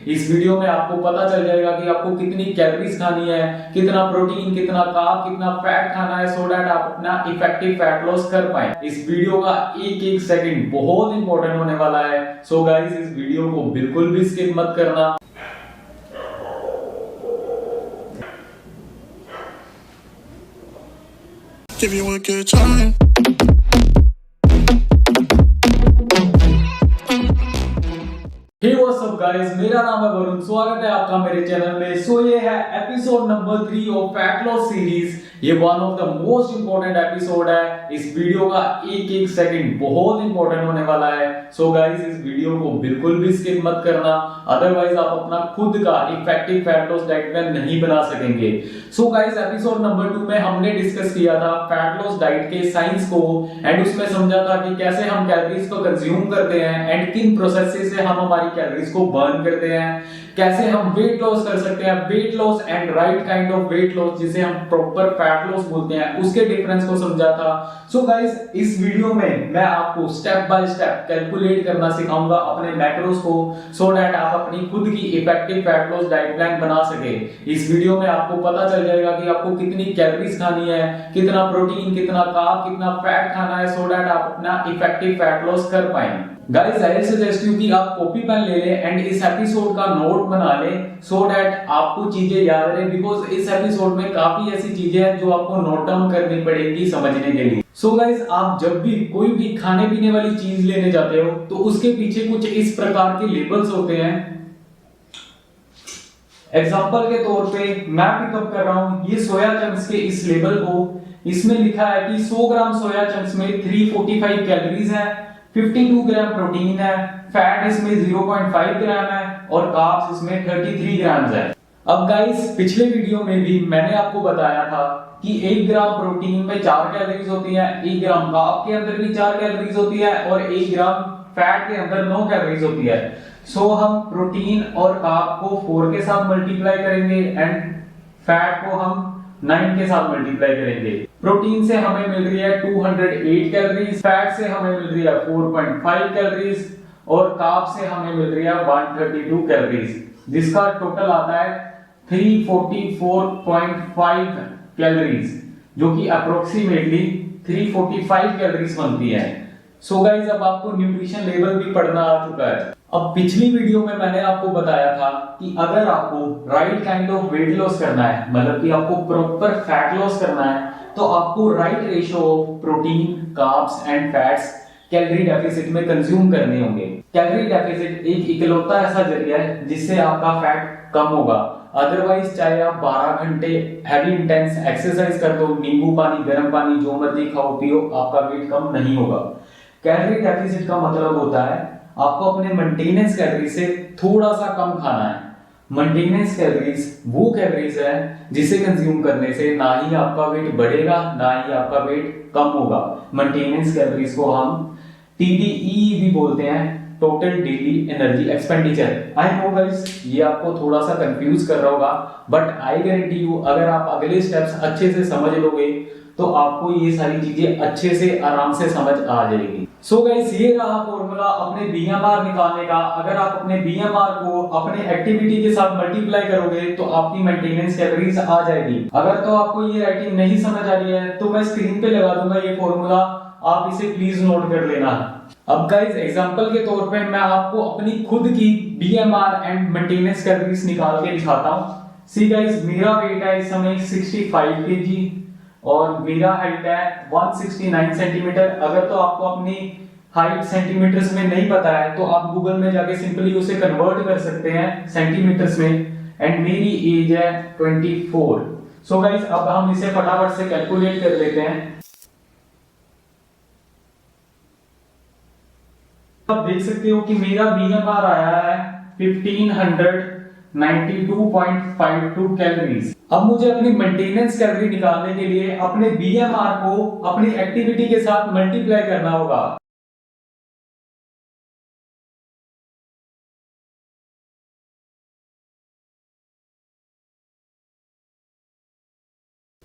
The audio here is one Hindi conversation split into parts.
इस वीडियो में आपको पता चल जाएगा कि आपको कितनी कैलोरीज खानी है, कितना प्रोटीन, कितना कार्ब, कितना फैट खाना है, सो दैट आप अपना इफेक्टिव फैट लॉस कर पाए। इस वीडियो का एक एक सेकंड बहुत इंपॉर्टेंट होने वाला है। सो गाइस, इस वीडियो को बिल्कुल भी स्किप मत करना। Give you a good time. Hey what's up guys, मेरा नाम है वरुण। स्वागत है आपका मेरे चैनल में। सो ये है episode number 3 of fat loss series. ये one of the most important episode है। इस वीडियो का एक एक सेकंड बहुत इंपॉर्टेंट होने वाला है। सो गाइस, इस वीडियो को बिल्कुल भी स्किप मत करना, अदरवाइज आप अपना खुद का effective fat loss diet plan नहीं बना सकेंगे। सो गाइस, एपिसोड नंबर 2 में हमने डिस्कस किया था फैट लॉस डाइट के साइंस को एंड उसमें समझा था कि कैसे हम कैलोरीज को कंज्यूम करते हैं एंड किन प्रोसेस से हम हमारी कैलोरीज को बर्न करते हैं, कैसे हम वेट लॉस कर सकते हैं, weight loss and right kind of weight loss जिसे हम प्रॉपर फैट लॉस बोलते हैं, उसके डिफरेंस को समझा था। सो गाइस, इस वीडियो में मैं आपको स्टेप बाय स्टेप कैलकुलेट करना सिखाऊंगा अपने मैक्रोस को, सो दैट आप अपनी खुद की effective fat loss diet plan बना सके। इस वीडियो में आपको पता चल जाएगा कि आपको कितनी कैलोरीज खानी है, कितना प्रोटीन, कितना कार्ब, कितना फैट खाना है, सो दैट आप अपना इफेक्टिव फैट लॉस कर पाए। गाइस, आई सजेस्ट यू कि आप कॉपी पेन ले लें एंड इस एपिसोड का नोट बना लें, सो दैट आपको चीजें याद रहे, बिकॉज इस एपिसोड में काफी ऐसी चीजें हैं जो आपको नोट डाउन करनी पड़ेगी समझने के लिए। सो गाइस, आप जब भी कोई भी खाने पीने वाली चीज लेने जाते हो तो उसके पीछे कुछ इस प्रकार के लेबल्स होते हैं। एग्जांपल के तौर पे मैं पिकअप कर रहा हूं ये सोया चंक्स के इस लेबल को। इसमें लिखा है कि 100 ग्राम सोया चंक्स में 345 कैलोरीज है, 52 ग्राम प्रोटीन है, फैट इसमें 0.5 ग्राम है और कार्ब्स इसमें 33 ग्राम है। अब गाइस, पिछले वीडियो में भी मैंने आपको बताया था कि 1 ग्राम प्रोटीन में 4 कैलोरीज होती है, 1 ग्राम कार्ब के अंदर भी 4 कैलोरीज होती है और 1 ग्राम फैट के अंदर 9 कैलोरीज होती है। सो हम प्रोटीन और कार्ब को 4 के साथ मल्टीप्लाई करेंगे एंड फैट को हम 9 के साथ मल्टीप्लाई करेंगे। प्रोटीन से हमें मिल रही है 208 कैलोरीज, फैट से हमें मिल रही है 4.5 कैलोरीज और कार्ब से हमें मिल रही है 132 कैलोरीज, जिसका टोटल आता है 344.5 कैलोरीज, जो कि अप्रोक्सीमेटली 345 कैलोरीज बनती है। सो गाइस, अब आपको न्यूट्रिशन लेवल भी पढ़ना आ चुका है। अब पिछली वीडियो में मैंने आपको बताया था कि अगर आपको right kind of weight loss करना है, मतलब कि आपको प्रॉपर फैट लॉस करना है, तो आपको right ratio of protein, carbs and fats calorie deficit में कंज्यूम करने होंगे। कैलोरी डेफिसिट एक इकलौता ऐसा जरिया है जिससे आपका फैट कम होगा। अदरवाइज चाहे आप 12 घंटे हैवी इंटेंस एक्सरसाइज कर दो, नींबू पानी, गर्म पानी, जो मर्जी खाओ पियो, आपका वेट कम नहीं होगा। कैलोरी डेफिसिट का मतलब होता है आपको अपने मेंटेनेंस कैलोरी से थोड़ा सा कम खाना है। मेंटेनेंस कैलोरीज वो कैलोरीज है जिसे कंज्यूम करने से ना ही आपका वेट बढ़ेगा ना ही आपका वेट कम होगा। मेंटेनेंस कैलोरीज को हम TDEE भी बोलते हैं, total daily energy expenditure. I know guys, ये आपको थोड़ा सा कंफ्यूज कर रहा होगा, बट आई गारंटी यू अगर आप अगले स्टेप्स अच्छे से समझ लोगे तो आपको ये सारी चीजें अच्छे से आराम से समझ आ जाएगी। सो गाइस, ये रहा फॉर्मूला अपने BMR निकालने का। अगर आप अपने BMR को अपने एक्टिविटी के साथ मल्टीप्लाई करोगे तो आपकी मेंटेनेंस कैलोरीज आ जाएगी। अगर तो आपको ये राइटिंग नहीं समझ आ रही है तो मैं स्क्रीन पे लगा दूंगा ये फॉर्मूला, आप इसे प्लीज नोट कर लेना। अब गाइस, एग्जांपल के तौर पे मैं आपको अपनी खुद की BMR एंड मेंटेनेंस कैलोरीज निकाल के दिखाता हूं। सी गाइस, मेरा वेट है इस समय 65 kg और मेरा हाइट है 169 सेंटीमीटर। अगर तो आपको अपनी हाइट सेंटीमीटर्स में नहीं पता है तो आप गूगल में जाके सिंपली उसे कन्वर्ट कर सकते हैं सेंटीमीटर्स में। एंड मेरी एज है 24। सो गाइस, अब हम इसे फटाफट से कैलकुलेट कर लेते हैं। आप देख सकते हो कि मेरा BMR आया है 1592.52 कैलोरीज। अब मुझे अपनी मेंटेनेंस कैलोरी निकालने के लिए अपने BMR को अपनी एक्टिविटी के साथ मल्टीप्लाई करना होगा।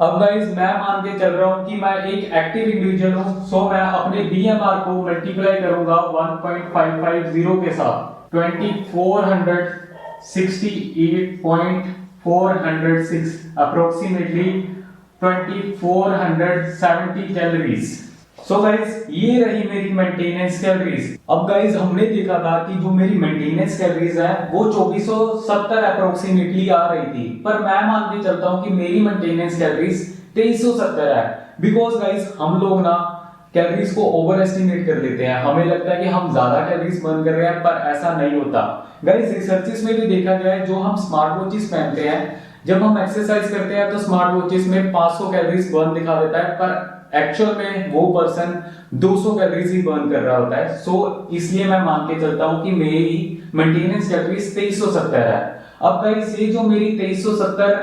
अब गाइस, मैं मान के चल रहा हूं कि मैं एक एक्टिव इंडिविजुअल हूं, सो मैं अपने BMR को मल्टीप्लाई करूंगा 1.550 के साथ। 2400 68.406 अप्रोक्सीमेटली 2470 कैलोरीज। सो गाइस ये रही मेरी मेंटेनेंस कैलोरीज। अब गाइस हमने देखा था कि जो मेरी मेंटेनेंस कैलोरीज है वो 2470 अप्रोक्सीमेटली आ रही थी, पर मैं मान के चलता हूं कि मेरी मेंटेनेंस कैलोरीज 2370 है। बिकॉज गाइस हम लोग ना कैलोरीज को ओवर एस्टिमेट कर लेते हैं, हमें लगता है कि हम ज्यादा कैलोरीज बर्न कर रहे हैं, पर ऐसा नहीं होता। गाइस रिसर्चेस में भी देखा गया है, जो हम स्मार्ट वॉचेस पहनते हैं, जब हम एक्सरसाइज करते हैं तो स्मार्ट वॉचेस में 500 कैलोरीज बर्न दिखा देता है, पर एक्चुअल में वो पर्सन 200 कैलोरीज ही बर्न कर रहा होता है। सो इसलिए मैं मान के चलता हूं कि मेरी मेंटेनेंस कैलोरीज 2370 है। अब गाइस ये जो मेरी 2370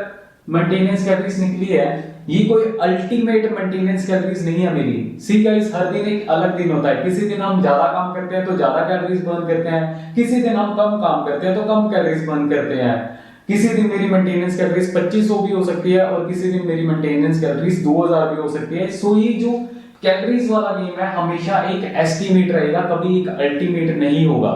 मेंटेनेंस कैलोरीज निकली है, ये कोई अल्टीमेट मेंटेनेंस कैलोरीज नहीं है मेरी। सी गाइस हर दिन एक अलग दिन होता है, किसी दिन हम ज्यादा काम करते हैं तो ज्यादा कैलोरीज बर्न करते हैं, किसी दिन हम कम काम करते हैं तो कम कैलोरीज बर्न करते हैं। किसी दिन मेरी मेंटेनेंस कैलोरीज 2500 भी हो सकती है और किसी दिन मेरी मेंटेनेंस कैलोरीज 2000 भी हो सकती है। सो ये जो कैलोरीज वाला गेम है हमेशा एक एस्टिमेट रहेगा, कभी एक अल्टीमेट नहीं होगा।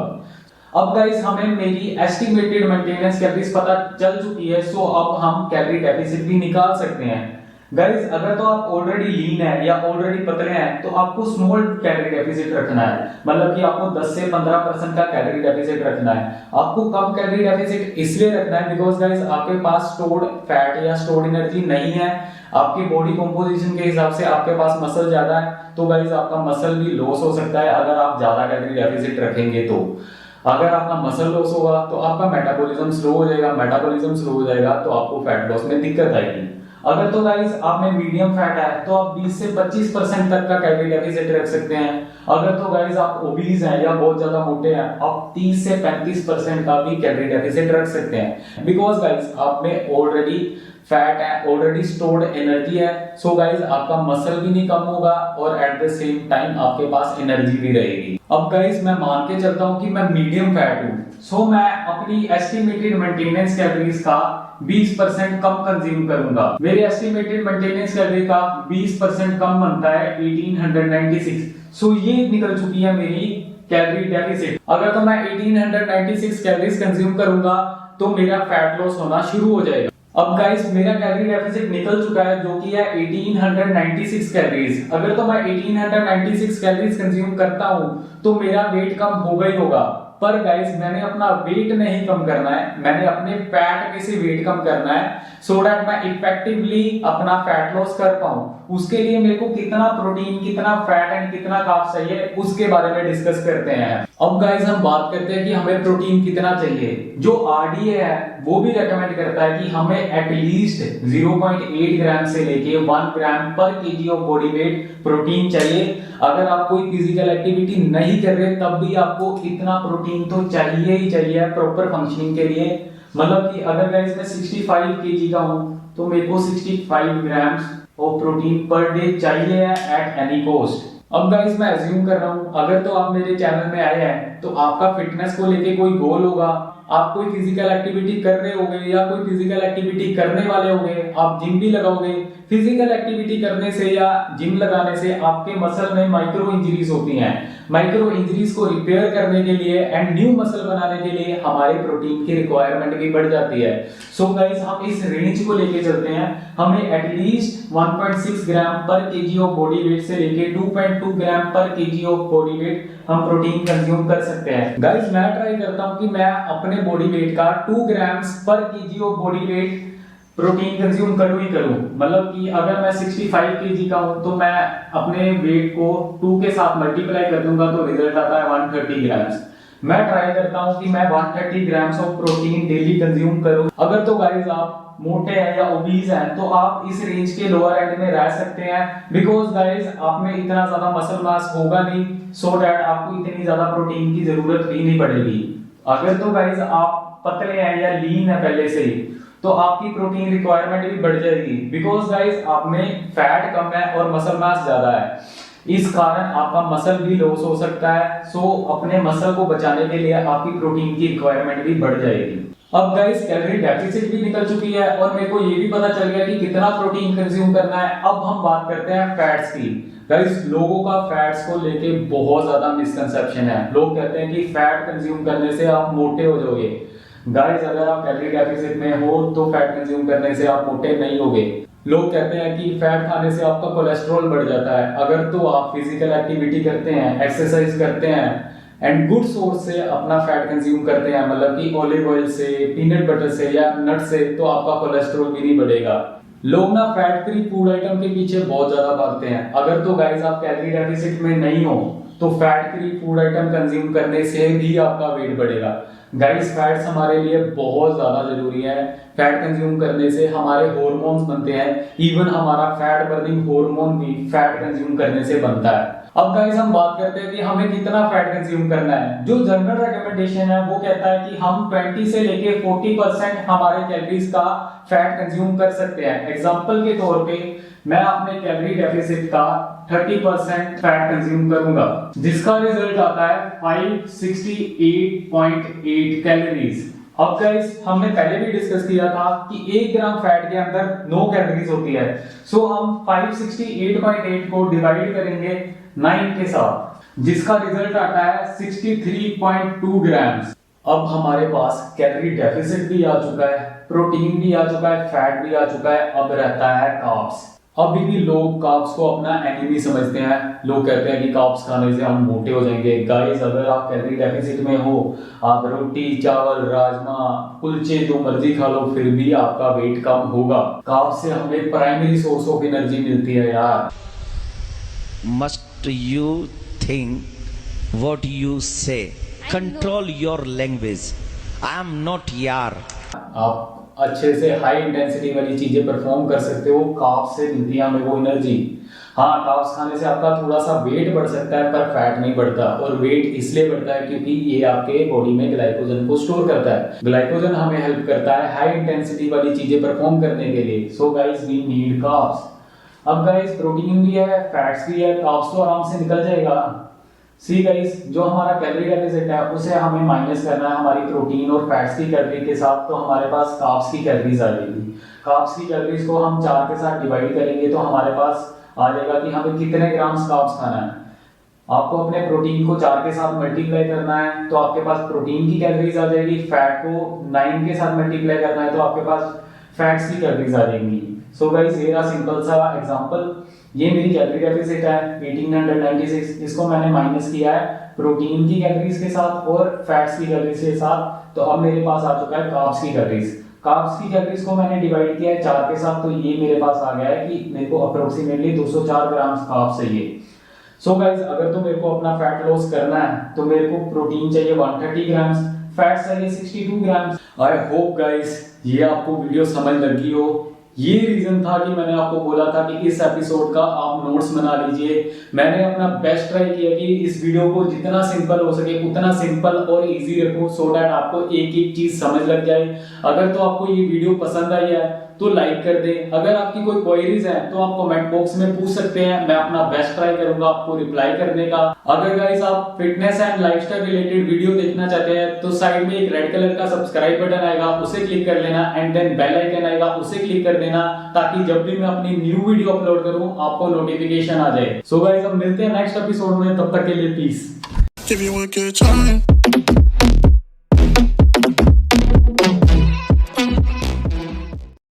अब गाइस हमें मेरी एस्टिमेटेड मेंटेनेंस कैलोरीज पता चल चुकी है, सो अब हम कैलोरी डेफिसिट भी निकाल सकते हैं। गाइस अगर तो आप ऑलरेडी लीन है या ऑलरेडी पतले हैं तो आपको स्मॉल कैलोरी डेफिसिट रखना है, मतलब कि आपको 10 से 15% का कैलोरी डेफिसिट रखना है। आपको कम कैलोरी डेफिसिट इसलिए रखना है बिकॉज गाइस आपके पास स्टोर्ड फैट या स्टोर्ड एनर्जी नहीं है, आपकी बॉडी कंपोजिशन के हिसाब से आपके पास मसल ज्यादा है, तो गाइस आपका मसल भी लॉस हो सकता है अगर आप ज्यादा कैलोरी डेफिसिट रखेंगे। तो अगर आपका मसल लॉस होगा तो आपका मेटाबॉलिज्म स्लो हो जाएगा, मेटाबॉलिज्म स्लो हो जाएगा तो आपको फैट लॉस में दिक्कत आएगी। अगर तो गाइस आप में मीडियम फैट है तो आप 20 से 25% तक का कैलोरी डेफिसिट रख सकते हैं। अगर तो गाइस आप ओबीज हैं या बहुत ज्यादा मोटे हैं, आप 30 से 35% का भी कैलोरी डेफिसिट रख सकते हैं। बिकॉज गाइस आप में ऑलरेडी फैट है, ऑलरेडी स्टोर्ड एनर्जी है, सो गाइस आपका मसल भी नहीं कम होगा और एट द सेम टाइम आपके पास एनर्जी भी रहेगी। अब गाइस मैं मान के चलता हूं कि मैं मीडियम फैट हूं, सो मैं अपनी एस्टिमेटेड मेंटेनेंस कैलोरीज का 20% कम कंज्यूम करूंगा। मेरे एस्टिमेटेड मेंटेनेंस कैलोरी का 20% कम बनता है 1896। सो ये निकल चुकी है मेरी कैलोरी डेफिसिट। अगर तो मैं 1896 कैलोरीज कंज्यूम करूंगा तो मेरा फैट लॉस होना शुरू हो जाएगा। अब गाइस मेरा कैलोरी डेफिसिट निकल चुका है जो कि है 1896 कैलोरीज। अगर तो मैं 1896 कैलोरीज कंज्यूम करता हूं तो मेरा वेट कम होगा ही होगा, पर गाइस मैंने अपना वेट नहीं कम करना है, मैंने अपने फैट में से वेट कम करना है, सो दैट मैं इफेक्टिवली अपना फैट लॉस कर पाऊं। उसके लिए मेरे को कितना प्रोटीन, कितना फैट एंड कितना कार्ब चाहिए उसके बारे में डिस्कस करते हैं। अब गाइस हम बात करते हैं कि हमें प्रोटीन कितना चाहिए। जो आरडीए है वो भी रेकमेंड करता है कि हमें एटलीस्ट 0.8 ग्राम से लेके 1 ग्राम पर KG of body weight protein चाहिए। अगर आप कोई फिजिकल एक्टिविटी नहीं कर रहे तब भी आपको इतना प्रोटीन तो चाहिए ही चाहिए प्रॉपर फंक्शनिंग के लिए। मतलब कि अगर गाइस मैं 65 केजी का हूं तो मेरे को 65 grams of protein per day चाहिए एट एनी कॉस्ट। अब गाइस मैं अज्यूम कर रहा हूं अगर तो आप मेरे चैनल में आए हैं तो आपका फिटनेस को लेके कोई गोल होगा, आप कोई फिजिकल एक्टिविटी कर रहे होगे या कोई फिजिकल एक्टिविटी करने वाले होंगे, आप जिम भी लगाओगे। फिजिकल एक्टिविटी करने से या जिम लगाने से आपके मसल में माइक्रो इंजरीज होती हैं। माइक्रो इंजरीज को रिपेयर करने के लिए एंड न्यू मसल बनाने के लिए हमारे प्रोटीन की रिक्वायरमेंट भी बढ़ जाती है। सो गाइस हम इस रेंज को लेके चलते हैं, हमें एटलीस्ट 1.6 ग्राम पर केजी ऑफ बॉडी वेट से लेके 2.2 ग्राम पर केजी ऑफ बॉडी वेट हम प्रोटीन कंज्यूम कर सकते हैं। गाइस मैं ट्राई करता हूं कि मैं अपने बॉडी वेट का 2 ग्राम्स पर KG of body weight protein consume करूं ही करूं। मतलब कि अगर मैं 65 केजी का हूं तो मैं अपने वेट को 2 के साथ मल्टीप्लाई कर दूंगा तो रिजल्ट आता है 130 ग्राम्स। मैं ट्राई करता हूं कि मैं 130 grams of protein daily consume करूं। अगर तो गाइस आप मोटे हैं या ओबीज हैं तो आप इस रेंज के लोअर एंड में रह सकते हैं, बिकॉज गाइस आप में इतना ज्यादा मसल मास होगा नहीं, सो दैट आपको इतनी ज्यादा प्रोटीन की जरूरत भी नहीं पड़ेगी। अगर तो गाइस आप पतले हैं या लीन है पहले से ही तो आपकी प्रोटीन रिक्वायरमेंट भी बढ़ जाएगी, बिकॉज गाइस आप में फैट कम है और मसल मास ज्यादा है, इस कारण आपका मसल भी लॉस हो सकता है। सो अपने मसल को बचाने के लिए आपकी प्रोटीन की रिक्वायरमेंट भी बढ़ जाएगी। अब गाइस कैलोरी डेफिसिट भी निकल चुकी है और मेरे को ये भी पता चल गया कि कितना प्रोटीन कंज्यूम करना है। अब हम बात करते हैं फैट्स की। गाइस लोगों का फैट्स को लेके बहुत ज्यादा मिसकंसेप्शन है। लोग कहते हैं कि फैट कंज्यूम करने से आप मोटे हो जाओगे। गाइस अगर आप कैलोरी डेफिसिट में हो तो फैट कंज्यूम करने से आप मोटे नहीं होगे। लोग कहते हैं कि फैट खाने से आपका कोलेस्ट्रॉल बढ़ जाता है। अगर तो आप फिजिकल एक्टिविटी करते हैं, एक्सरसाइज करते हैं एंड गुड सोर्स से अपना फैट कंज्यूम करते हैं, मतलब कि ऑलिव ऑयल से, पीनट बटर से या नट से, तो आपका कोलेस्ट्रॉल भी नहीं बढ़ेगा। लोग ना फैट फ्री फूड आइटम के पीछे बहुत ज्यादा भागते हैं। अगर तो गाइस आप कैलोरी डेफिसिट में नहीं हो तो fat free food item consume करने से भी आपका वेट बढ़ेगा। गाइस फैट्स हमारे लिए बहुत ज्यादा जरूरी है। फैट कंज्यूम करने से हमारे हार्मोन्स बनते हैं, इवन हमारा फैट बर्निंग हार्मोन भी फैट कंज्यूम करने से बनता है। अब गाइस हम बात करते हैं कि हमें कितना फैट कंज्यूम करना है। जो जनरल रिकमेंडेशन है वो कहता है कि हम 20 से लेके 40% हमारे कैलोरीज का फैट कंज्यूम कर सकते हैं। एग्जांपल के तौर पे मैं अपने कैलोरी डेफिसिट का 30% फैट कंज्यूम करूंगा, जिसका रिजल्ट आता है 568.8 कैलोरीज। अब गाइस हमने पहले भी डिस्कस किया था कि 1 ग्राम फैट के अंदर 9 कैलोरीज होती है। सो हम 568.8 को डिवाइड करेंगे 9 के साथ, जिसका रिजल्ट आता है 63.2 ग्राम्स। अब हमारे पास कैलोरी डेफिसिट भी आ चुका है, प्रोटीन भी आ चुका है, फैट भी आ चुका है। अब रहता है कार्ब्स। अभी भी लोग कार्ब्स को अपना एनिमी समझते हैं। लोग कहते हैं कि कार्ब्स खाने से हम मोटे हो जाएंगे। गाइस अगर आप कैलोरी डेफिसिट में हो, आप रोटी, चावल, राजमा, कुलचे जो मर्जी खा लो, फिर भी आपका वेट कम होगा। कार्ब्स से हमें प्राइमरी सोर्स ऑफ एनर्जी मिलती है यार। Must you think what you say? Control your language. I am not yaar. आप अच्छे से हाई इंटेंसिटी वाली चीजें परफॉर्म कर सकते हो, कार्ब्स से मिलती है हमें वो एनर्जी। हाँ, कार्ब्स खाने से आपका थोड़ा सा वेट बढ़ सकता है पर फैट नहीं बढ़ता। और वेट इसलिए बढ़ता है क्योंकि ये आपके बॉडी में ग्लाइकोजन को स्टोर करता है। ग्लाइकोजन हमें हेल्प करता है हाई इंटेंसिटी वाली चीजें परफॉर्म करने के लिए। So guys we need carbs. अब गाइस प्रोटीन भी है, फैट्स भी है, कार्ब्स तो आराम से निकल जाएगा। सी गाइस जो हमारा कैलोरी डेफिसिट है उसे हमें माइनस करना है हमारी प्रोटीन और फैट्स की कैलोरी के साथ, तो हमारे पास कार्ब्स की कैलोरीज आ जाएगी। कार्ब्स की कैलोरीज को हम 4 के साथ डिवाइड करेंगे तो हमारे पास आ जाएगा कि हमें कितने ग्राम्स कार्ब्स खाना है। आपको अपने प्रोटीन को 4 के साथ मल्टीप्लाई करना है तो आपके पास प्रोटीन की कैलोरीज आ जाएगी। फैट को 9 के साथ मल्टीप्लाई करना है तो आपके पास फैट्स की कैलोरीज आ जाएंगी। सो गाइस ये रहा सिंपल सा एग्जांपल। ये मेरी कैलोरी डेफिसिट है 1896, इसको मैंने माइनस किया है प्रोटीन की कैलोरीज के साथ और फैट्स की कैलोरीज के साथ, तो अब मेरे पास आ चुका है कार्ब्स की कैलोरीज। कार्ब्स की कैलोरीज को मैंने डिवाइड किया है 4 के साथ, तो ये मेरे पास आ गया है कि मेरे को अप्रोक्सीमेटली 204 ग्राम कार्ब्स चाहिए। सो गाइस अगर तो मेरे को अपना फैट लॉस करना है तो मेरे को प्रोटीन चाहिए 130 ग्राम्स, फैट चाहिए 62 ग्राम्स। आई होप गाइस ये आपको वीडियो समझ लगी हो। ये रीजन था कि मैंने आपको बोला था कि इस एपिसोड का आप नोट्स बना लीजिए। मैंने अपना बेस्ट ट्राई किया कि इस वीडियो को जितना सिंपल हो सके उतना सिंपल और इजी रखूं, सो दैट आपको एक एक चीज समझ लग जाए। अगर तो आपको ये वीडियो पसंद आई है तो लाइक कर दें। अगर आपकी कोई क्वेरीज है तो आप कमेंट बॉक्स में पूछ सकते हैं, मैं अपना बेस्ट ट्राई करूंगा आपको रिप्लाई करने का। अगर गाइस आप fitness and lifestyle related video देखना चाहते हैं तो साइड में एक रेड कलर का सब्सक्राइब बटन आएगा, उसे क्लिक कर लेना एंड देन बेल आइकन आएगा, उसे क्लिक कर देना ताकि जब भी मैं अपनी न्यू वीडियो अपलोड करूं आपको नोटिफिकेशन आ जाए। सो गाइस अब मिलते हैं नेक्स्ट एपिसोड में, तब तक के लिए piece. Give you a good time.